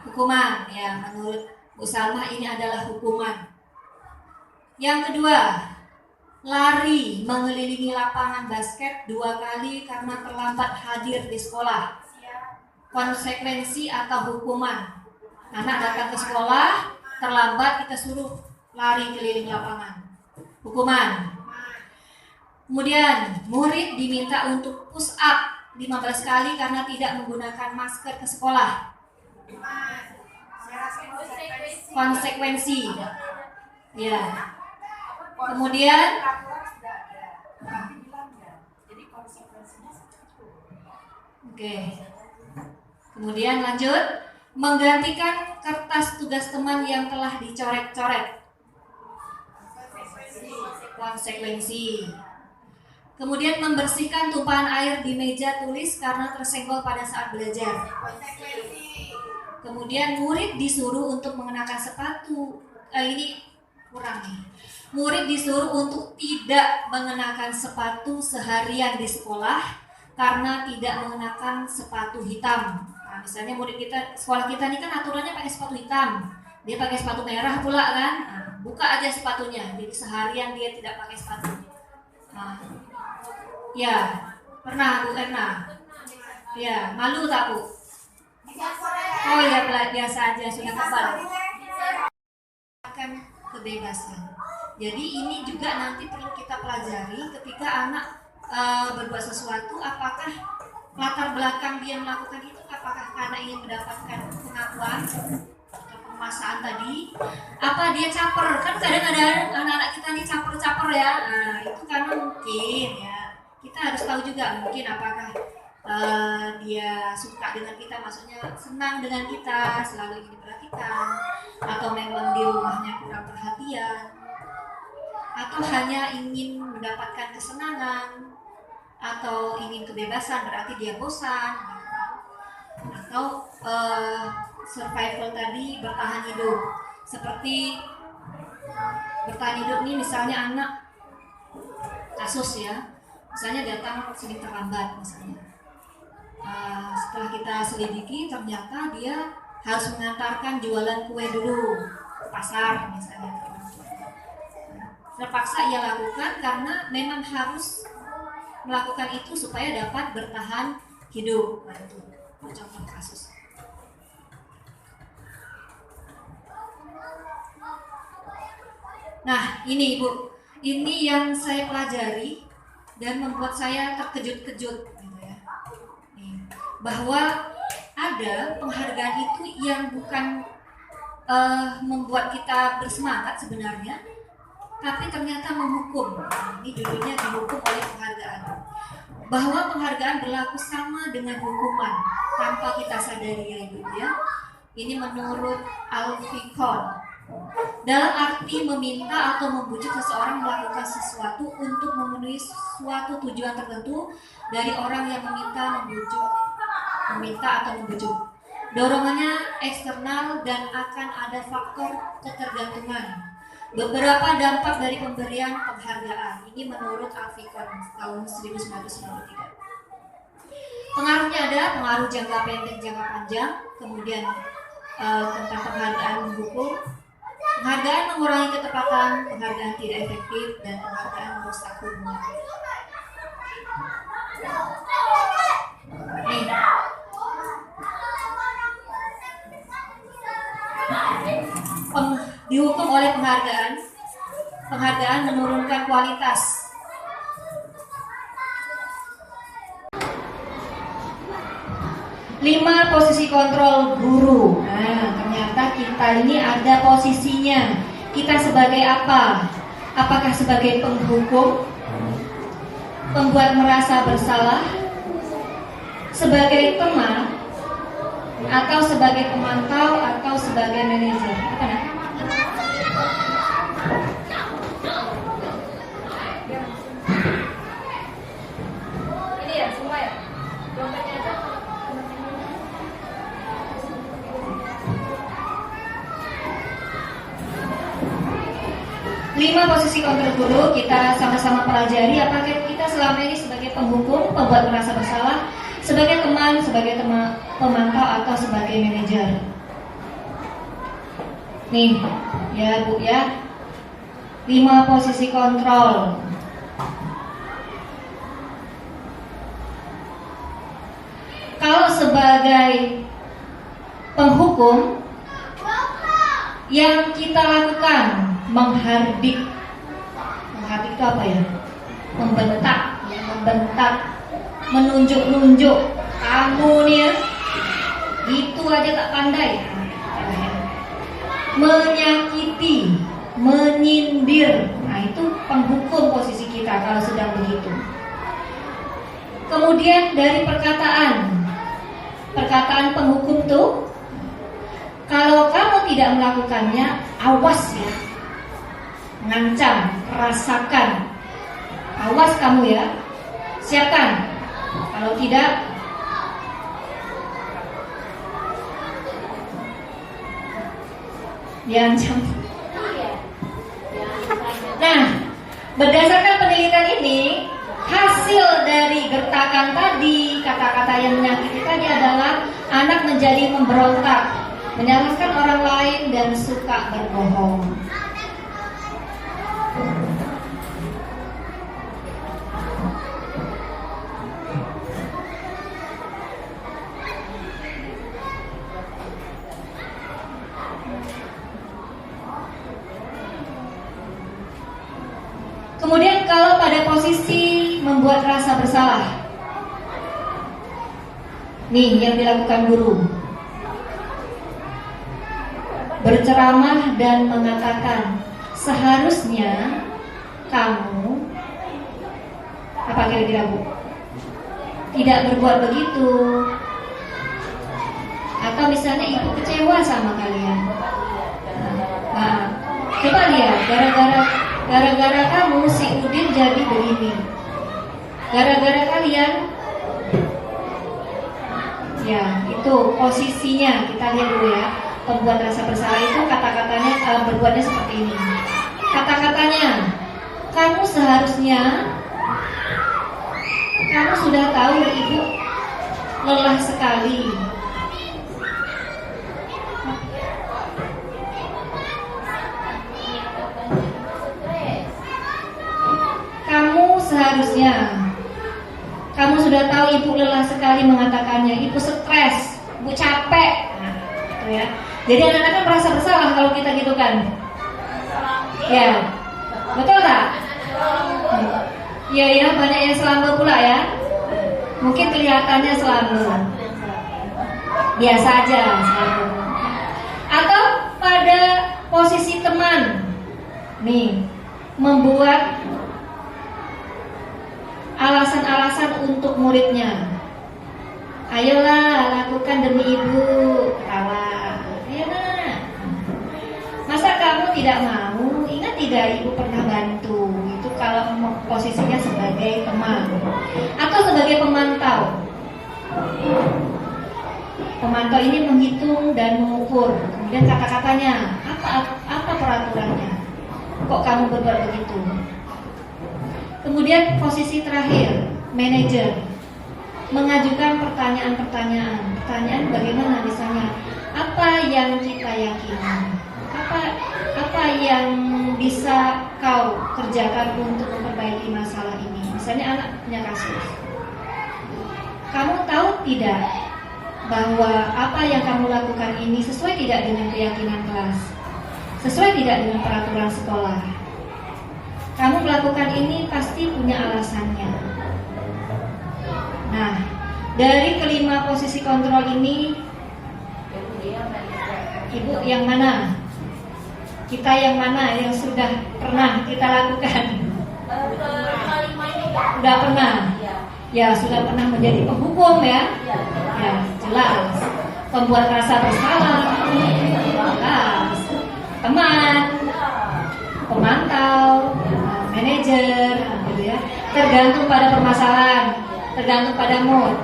S4: Hukuman, ya, menurut Bu Salma ini adalah hukuman. Yang kedua, lari mengelilingi lapangan basket 2 kali karena terlambat hadir di sekolah. Konsekuensi atau hukuman? Anak datang ke sekolah, terlambat, kita suruh lari keliling lapangan. Hukuman. Kemudian, murid diminta untuk push up 15 kali karena tidak menggunakan masker ke sekolah. Konsekuensi. Ya. Kemudian oke. Kemudian lanjut, menggantikan kertas tugas teman yang telah dicoret-coret. Konsekuensi. Kemudian membersihkan tumpahan air di meja tulis karena tersenggol pada saat belajar. Kemudian murid disuruh untuk mengenakan sepatu. Ini kurang nih. Murid disuruh untuk tidak mengenakan sepatu seharian di sekolah karena tidak mengenakan sepatu hitam. Nah, misalnya murid kita, sekolah kita ini kan aturannya pakai sepatu hitam. Dia pakai sepatu merah pula kan. Nah, buka aja sepatunya. Jadi seharian dia tidak pakai sepatu. Nah, ya, pernah Bu Erna? Ya, malu tak Bu? Oh ya, biasa aja, sudah kebal. Akan kebebasan. Jadi ini juga nanti perlu kita pelajari ketika anak berbuat sesuatu, apakah latar belakang dia melakukan itu, apakah karena ingin mendapatkan pengakuan atau penguasaan tadi, apa dia caper. Kan kadang-kadang anak-anak kita nih caper-caper ya. Nah, itu karena mungkin ya, kita harus tahu juga mungkin apakah dia suka dengan kita, maksudnya senang dengan kita, selalu ingin diperhatikan, atau memang di rumahnya kurang perhatian, atau hanya ingin mendapatkan kesenangan, atau ingin kebebasan berarti dia bosan, atau survival tadi, bertahan hidup. Seperti bertahan hidup ini misalnya anak kasus ya, misalnya datang sering terlambat misalnya. Setelah kita selidiki ternyata dia harus mengantarkan jualan kue dulu ke pasar misalnya. Terpaksa ia lakukan karena memang harus melakukan itu supaya dapat bertahan hidup. Nah, itu contoh kasus. Nah, ini Ibu, ini yang saya pelajari dan membuat saya terkejut-kejut. Bahwa ada penghargaan itu yang bukan membuat kita bersemangat sebenarnya, tapi ternyata menghukum. Ini judulnya dihukum oleh penghargaan. Bahwa penghargaan berlaku sama dengan hukuman tanpa kita sadari ya Ibu ya. Ini menurut Alfikon. Dalam arti meminta atau membujuk seseorang melakukan sesuatu untuk memenuhi suatu tujuan tertentu dari orang yang meminta atau membujuk. Dorongannya eksternal dan akan ada faktor ketergantungan. Beberapa dampak dari pemberian penghargaan. Ini menurut Alfikon tahun 1993. Pengaruhnya ada pengaruh jangka pendek, jangka panjang. Kemudian tentang penghargaan menghukum. Penghargaan mengurangi ketepatan, penghargaan tidak efektif, dan penghargaan merusak hubungan. Nih. dihukum oleh penghargaan. Penghargaan menurunkan kualitas. Lima, posisi kontrol guru. Nah, ternyata kita ini ada posisinya. Kita sebagai apa? Apakah sebagai penghukum, pembuat merasa bersalah, sebagai teman, atau sebagai pemantau, atau sebagai manajer? Apa nak? Ini ya, semua ya? Dompetnya aja. Lima, posisi kontrol guru. Kita sama-sama pelajari apakah kita selama ini sebagai penghukum, pembuat merasa bersalah, sebagai teman, sebagai pemantau, atau sebagai manajer. Nih, ya Bu ya. 5 posisi kontrol. Kalau sebagai penghukum, yang kita lakukan menghardik. Menghardik itu apa ya? Membentak, ya, membentak, menunjuk-nunjuk. Kamu nih ya, itu aja tak pandai. Menyakiti, menyindir. Nah, itu penghukum posisi kita kalau sedang begitu. Kemudian dari perkataan penghukum tuh, kalau kamu tidak melakukannya, awas ya, mengancam, rasakan, awas kamu ya, siapkan. Kalau tidak, diancam. Nah, berdasarkan penelitian ini, hasil dari gertakan tadi, kata-kata yang menyakiti tadi adalah anak menjadi memberontak, menyalahkan orang lain, dan suka berbohong. Kemudian kalau pada posisi membuat rasa bersalah, nih yang dilakukan guru, berceramah dan mengatakan seharusnya kamu, apa kira-kira Bu? Tidak berbuat begitu. Atau misalnya ibu kecewa sama kalian. Nah, coba lihat, gara-gara kamu si Udin jadi begini. Gara-gara kalian, ya itu posisinya. Kita lihat dulu ya. Pembuat rasa bersalah itu kata-katanya berbuatnya seperti ini. Kata-katanya, kamu sudah tahu ibu lelah sekali. Kamu sudah tahu ibu lelah sekali mengatakannya. Ibu stres, ibu capek. Nah, gitu ya. Jadi anak-anak kan merasa bersalah kalau kita gitu kan. Ya, betul tak? Iya ya, banyak yang selamba pula ya. Mungkin kelihatannya selamba, biasa aja selamba. Atau pada posisi teman, nih, membuat alasan-alasan untuk muridnya. Ayolah, lakukan demi ibu. Ketawa. Ayo nak. Masa kamu tidak mau? Ingat tidak ibu pernah bantu? Itu kalau posisinya sebagai teman atau sebagai pemantau. Pemantau ini menghitung dan mengukur. Kemudian kata-katanya, apa peraturannya? Kok kamu berbuat begitu? Kemudian posisi terakhir, manajer, mengajukan pertanyaan-pertanyaan. Pertanyaan bagaimana misalnya, apa yang kita yakini? Apa yang bisa kau kerjakan untuk memperbaiki masalah ini? Misalnya anak punya kasus. Kamu tahu tidak bahwa apa yang kamu lakukan ini sesuai tidak dengan keyakinan kelas? sesuai tidak dengan peraturan sekolah. Kamu melakukan ini pasti punya alasannya. Nah, dari kelima posisi kontrol ini, Ibu yang mana? Kita yang mana yang sudah pernah kita lakukan? Sudah pernah? Ya, sudah pernah menjadi penghukum ya? Ya, jelas. Pembuat rasa bersalah, jelas. Teman, pemantau, manajer, gitu ya. Tergantung pada permasalahan, tergantung pada mood,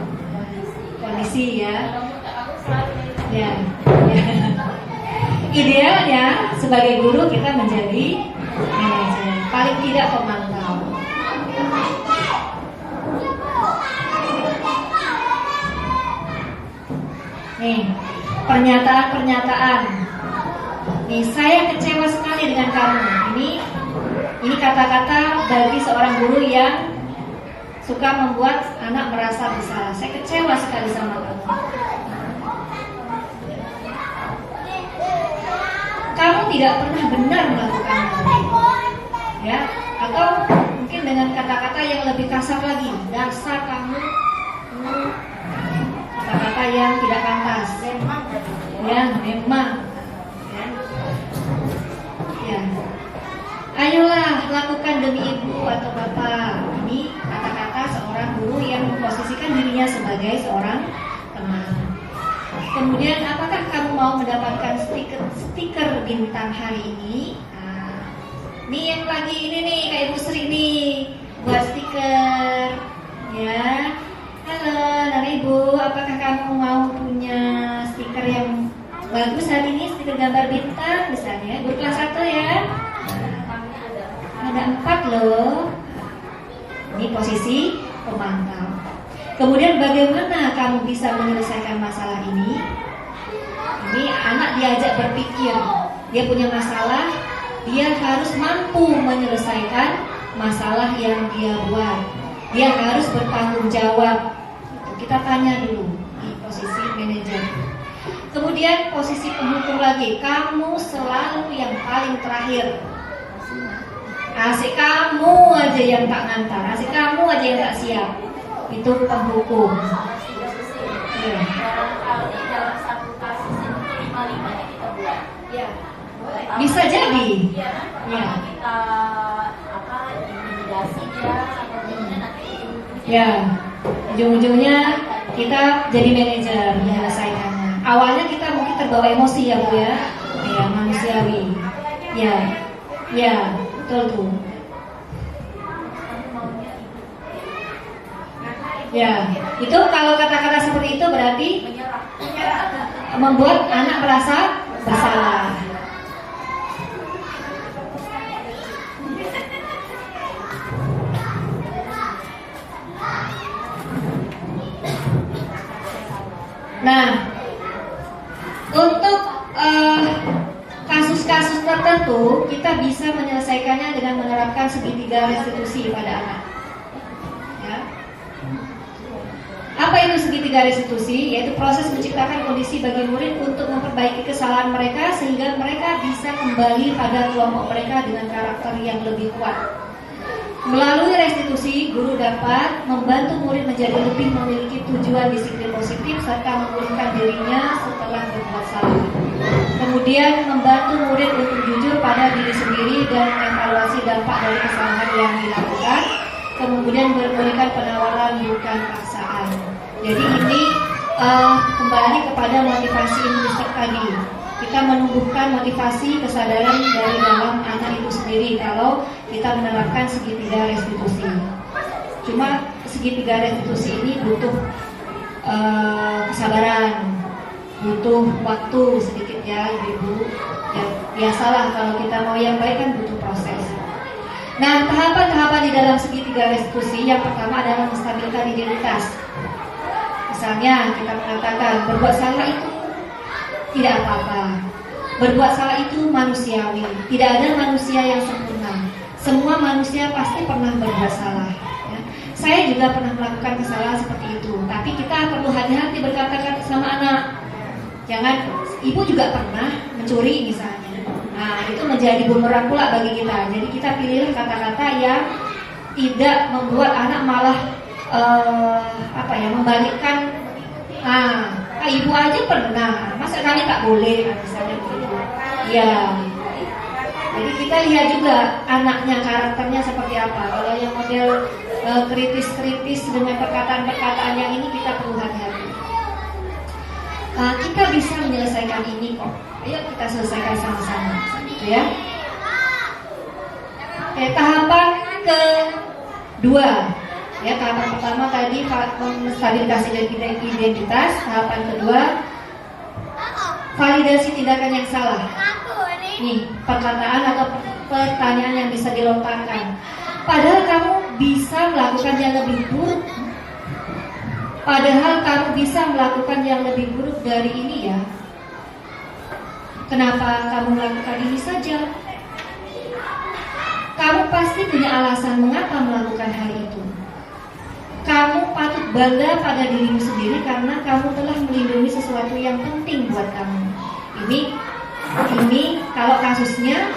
S4: kondisi ya. Ya. Idealnya sebagai guru kita menjadi manajer, paling tidak pemantau. Nih, pernyataan-pernyataan. Nih, saya kecewa sekali dengan kamu. Ini kata-kata bagi seorang guru yang suka membuat anak merasa bersalah. Saya kecewa sekali sama kamu. Kamu tidak pernah benar melakukan ya, atau mungkin dengan kata-kata yang lebih kasar lagi, dasar kamu, kata-kata yang tidak pantas, ya memang, ya. Ayolah lakukan demi ibu atau bapak. Ini kata-kata seorang guru yang memposisikan dirinya sebagai seorang teman. Kemudian, apakah kamu mau mendapatkan stiker bintang hari ini? Nah, nih yang lagi ini nih, Kak Ibu Sri nih, buat stiker, ya. Halo, Nana Ibu, apakah kamu mau punya stiker yang bagus hari ini? Stiker gambar bintang, misalnya, guru kelas 1 ya. Ada 4 loh. Ini posisi pemantau. Kemudian bagaimana kamu bisa menyelesaikan masalah ini? Ini anak diajak berpikir. Dia punya masalah, dia harus mampu menyelesaikan masalah yang dia buat. Dia harus bertanggung jawab. Kita tanya dulu di posisi manajer. Kemudian posisi penghukum lagi. Kamu selalu yang paling terakhir. Asik kamu aja yang tak ngantar, asik kamu aja yang tak siap. Itu penghukum. Ya. Ya. Bisa jadi. Ya. Ya. Ujung-ujungnya kita jadi manajer menyelesaikannya. Awalnya kita mungkin terbawa emosi ya Bu ya. Ya, manusiawi. Ya. Ya, betul tuh. Ya, itu kalau kata-kata seperti itu berarti membuat anak merasa bersalah. Nah, untuk kasus-kasus tertentu kita bisa menyelesaikannya dengan menerapkan segitiga restitusi pada anak. Ya. Apa itu segitiga restitusi? Yaitu proses menciptakan kondisi bagi murid untuk memperbaiki kesalahan mereka sehingga mereka bisa kembali pada kelompok mereka dengan karakter yang lebih kuat. Melalui restitusi, guru dapat membantu murid menjadi lebih memiliki tujuan disiplin positif serta memulihkan dirinya setelah berbuat salah. Kemudian membantu murid untuk jujur pada diri sendiri dan mengevaluasi dampak dari kesalahan yang dilakukan. Kemudian memberikan penawaran bukan paksaan. Jadi ini kembali kepada motivasi implicit tadi. Kita menumbuhkan motivasi kesadaran dari dalam anak itu sendiri kalau kita menerapkan segitiga restitusi. Cuma segitiga restitusi ini butuh kesabaran, butuh waktu sedikit ya ibu. Ya, biasalah kalau kita mau yang baik kan butuh proses. Nah, tahapan-tahapan di dalam segitiga restitusi yang pertama adalah menstabilkan identitas. Misalnya kita mengatakan berbuat salah itu tidak apa-apa. Berbuat salah itu manusiawi. Tidak ada manusia yang sempurna. Semua manusia pasti pernah berbuat salah. Ya. Saya juga pernah melakukan kesalahan seperti itu. Tapi kita perlu hati-hati berkata-kata sama anak. Jangan, ibu juga pernah mencuri misalnya. Nah Nah, itu menjadi bumerang pula bagi kita. Jadi kita pilih kata-kata yang tidak membuat anak malah membalikkan. Ibu aja pernah, masa kami tak boleh, misalnya begitu. Ya. Jadi kita lihat juga anaknya, karakternya seperti apa. Kalau yang model kritis-kritis dengan perkataan-perkataan yang ini, kita perlu hati-hati. Kita bisa menyelesaikan ini kok. Ayo kita selesaikan sama-sama, gitu ya. Oke, tahapan kedua. Ya, tahapan pertama tadi menstabilisasi identitas. Tahapan kedua, validasi tindakan yang salah. Nih, perkataan atau pertanyaan yang bisa dilontarkan. Padahal kamu bisa melakukan yang lebih buruk. Padahal kamu bisa melakukan yang lebih buruk dari ini ya. Kenapa kamu melakukan ini saja? Kamu pasti punya alasan mengapa melakukan hal itu. Kamu patut bangga pada dirimu sendiri karena kamu telah melindungi sesuatu yang penting buat kamu. Ini kalau kasusnya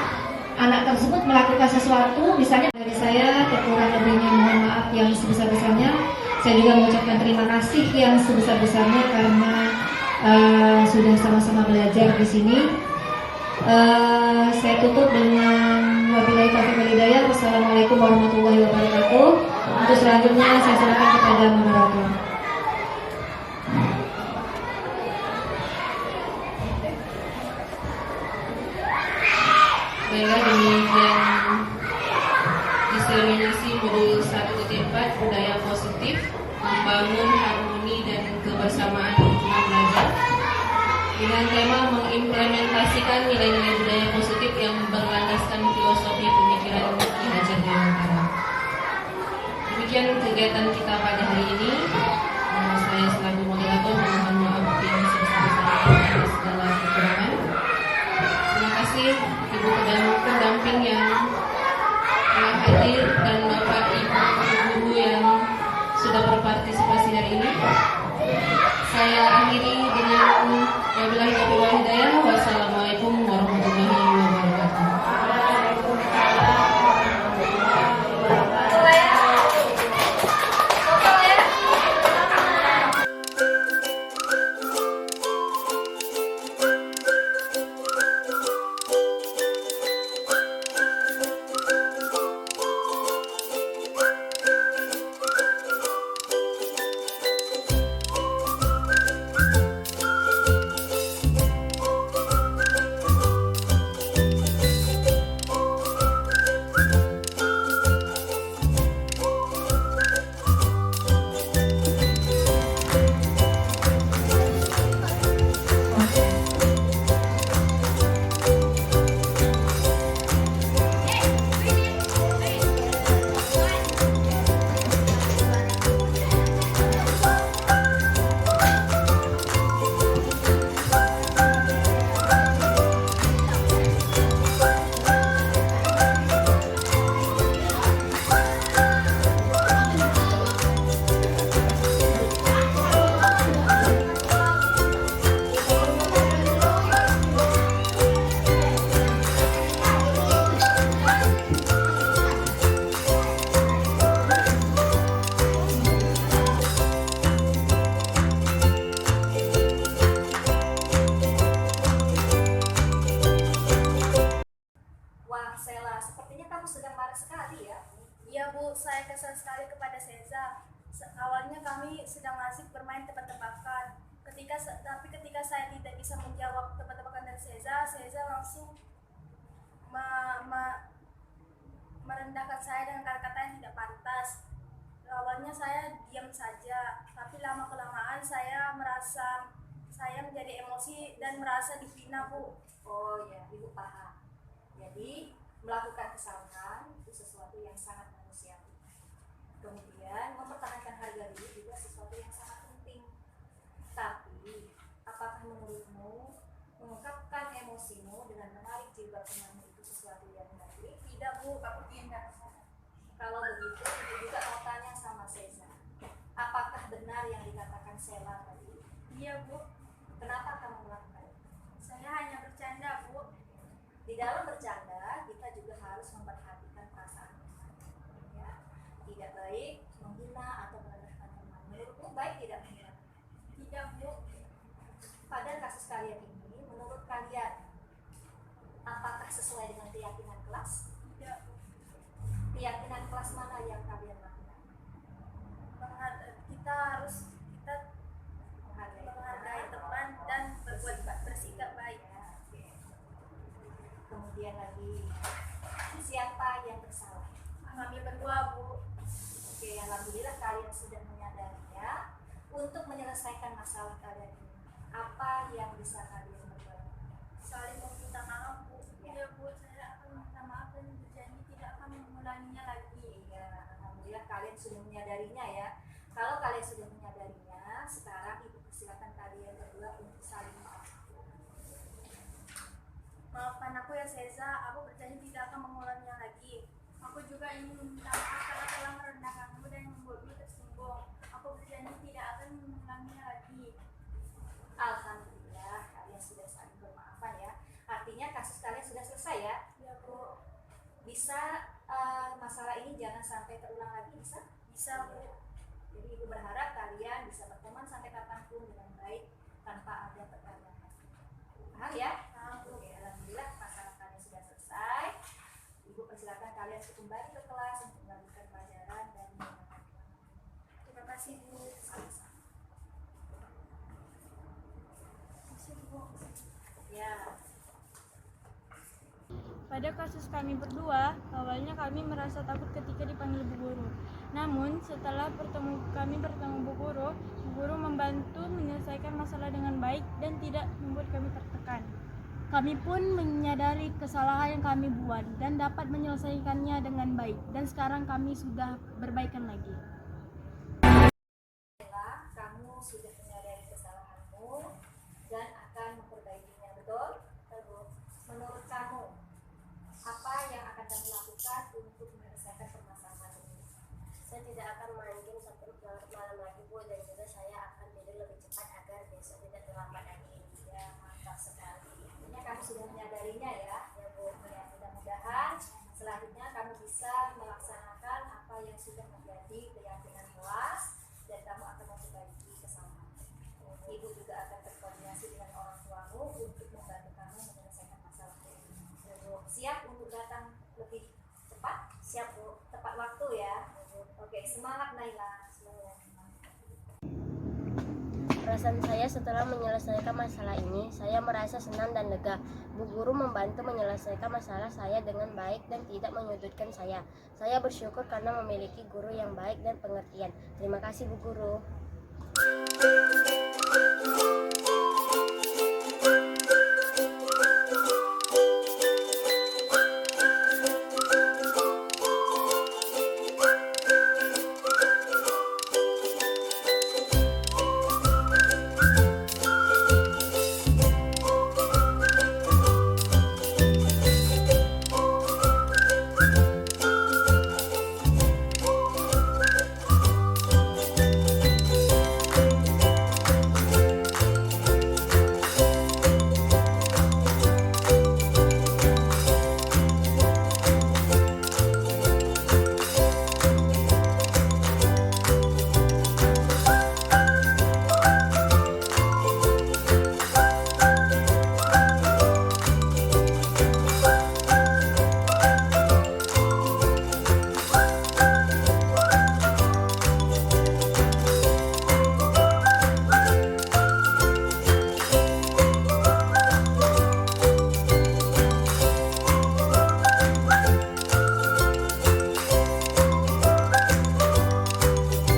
S4: anak tersebut melakukan sesuatu, misalnya dari saya, kurang lebihnya mohon maaf yang sebesar-besarnya. Saya juga mengucapkan terima kasih yang sebesar-besarnya karena sudah sama-sama belajar di sini. Saya tutup dengan wabillahi taufiq wal hidayah. Wassalamualaikum warahmatullahi wabarakatuh. Untuk selanjutnya saya silakan kepada moderator.
S1: Baiklah, demikian diseminasi modul 1.4 budaya positif membangun harmoni dan kebersamaan lingkungan belajar dengan tema mengimplementasikan nilai-nilai budaya positif yang berlandaskan filosofi pemikiran Ki Hajar Dewantara. Demikian kegiatan kita pada hari ini. Saya selaku moderator mohon maaf yang sebesar-besarnya atas segala kekurangan. Terima kasih Ibu pendamping yang telah hadir dan Bapak Ibu guru yang sudah berpartisipasi hari ini. Saya akhiri dengan wabillahi taufiq wal hidayah. Wassalamualaikum warahmatullahi wabarakatuh.
S3: Iya Bu, saya kesal sekali kepada Seza. Awalnya kami sedang asik bermain tebak-tebakan. Tapi ketika saya tidak bisa menjawab tebak-tebakan dari Seza, Seza langsung merendahkan saya dengan kata-kata yang tidak pantas. Awalnya saya diam saja, tapi lama-kelamaan saya merasa saya menjadi emosi dan merasa dihina Bu.
S4: Oh ya, Ibu paham. Jadi melakukan kesalahan itu sesuatu yang sangat manusiawi. Kemudian mempertahankan harga diri juga sesuatu yang sangat penting. Tapi apakah menurutmu mengungkapkan emosimu dengan menarik jilbab temanmu itu sesuatu yang baik?
S3: Tidak Bu, aku tidak.
S4: Kalau begitu, Ibu juga mau tanya sama Seza. Apakah benar yang dikatakan Sela tadi?
S3: Iya Bu.
S4: Kenapa kamu melakukan itu?
S3: Saya hanya bercanda Bu.
S4: Di dalam bercanda baik, menghina atau merendahkan teman. Menurutmu baik tidak menghina?
S3: Tidak, Bu.
S4: Pada kasus kalian ini, menurut kalian apakah sesuai dengan keyakinan kelas?
S3: Tidak, Bu.
S4: Keyakinan kelas mana yang kalian lakukan?
S3: Kita harus menghargai teman dan bersikap baik.
S4: Ya, oke. Kemudian lagi, siapa yang bersalah?
S3: Kami berdua, Bu.
S4: Oke, alhamdulillah kalian sudah menyadarinya. Untuk menyelesaikan masalah kalian ini, apa yang bisa kalian berbuat?
S3: Saling meminta maaf, Bu.
S4: Ya.
S3: Ya, Bu, saya akan meminta maaf dan berjanji tidak akan mengulanginya lagi.
S4: Ya, alhamdulillah kalian sudah menyadarinya ya. Kalau kalian sudah menyadarinya, sekarang ibu persilakan kalian berdua untuk saling maaf.
S3: Maafkan aku ya, Seza. Aku berjanji tidak akan mengulanginya lagi. Aku juga ingin meminta maaf karena telah merendahkanmu dan membuatmu tersinggung. Aku berjanji tidak akan mengulanginya lagi.
S4: Alhamdulillah kalian sudah saling bermaafan ya. Artinya kasus kalian sudah selesai ya.
S3: Ya, Bu.
S4: Bisa masalah ini jangan sampai terulang lagi, bisa?
S3: Bisa, Bu.
S4: Jadi ibu berharap kalian bisa berteman sampai kapanpun dengan baik tanpa ada pertanyaan. Paham ya?
S3: Paham, Bu.
S4: Oke, alhamdulillah masalah kalian sudah selesai. Ibu persilakan kalian untuk kembali ke kelas untuk melanjutkan pelajaran dan mendengarkan.
S3: Terima kasih, Bu.
S4: Sama-sama.
S3: Kasih, Bu.
S4: Ya.
S5: Pada kasus kami berdua, awalnya kami merasa takut ketika dipanggil Bu Guru. Namun, setelah kami bertemu Bu Guru membantu menyelesaikan masalah dengan baik dan tidak membuat kami tertekan. Kami pun menyadari kesalahan yang kami buat dan dapat menyelesaikannya dengan baik. Dan sekarang kami sudah berbaikan lagi.
S4: Ella, kamu sudah menyadari kesalahanmu dan akan memperbaikinya, betul? Betul. Menurut kamu, apa yang akan kamu lakukan untuk menyelesaikan permasalahan ini?
S6: Saya tidak akan main-game sampai larut malam lagi, Bu, dan juga saya akan tidur lebih cepat agar besok tidak terlambat lagi.
S4: Ya, mantap sekali. Intinya kamu sudah menyadarinya ya, ya Bu. Ya, mudah-mudahan selanjutnya kamu bisa melaksanakan apa yang sudah menjadi keyakinan kelas dan kamu akan memperbaiki kesalahan. Ibu juga akan berkoordinasi dengan orang tuamu untuk membantu kamu menyelesaikan masalah ini. Ya, Bu. Siap untuk datang lebih cepat?
S6: Siap, Bu.
S4: Tepat waktu ya. Oke, semangat Naila. Semangat.
S6: Perasaan saya setelah menyelesaikan masalah ini, saya merasa senang dan lega. Bu Guru membantu menyelesaikan masalah saya dengan baik dan tidak menyudutkan saya. Saya bersyukur karena memiliki guru yang baik dan pengertian. Terima kasih, Bu Guru.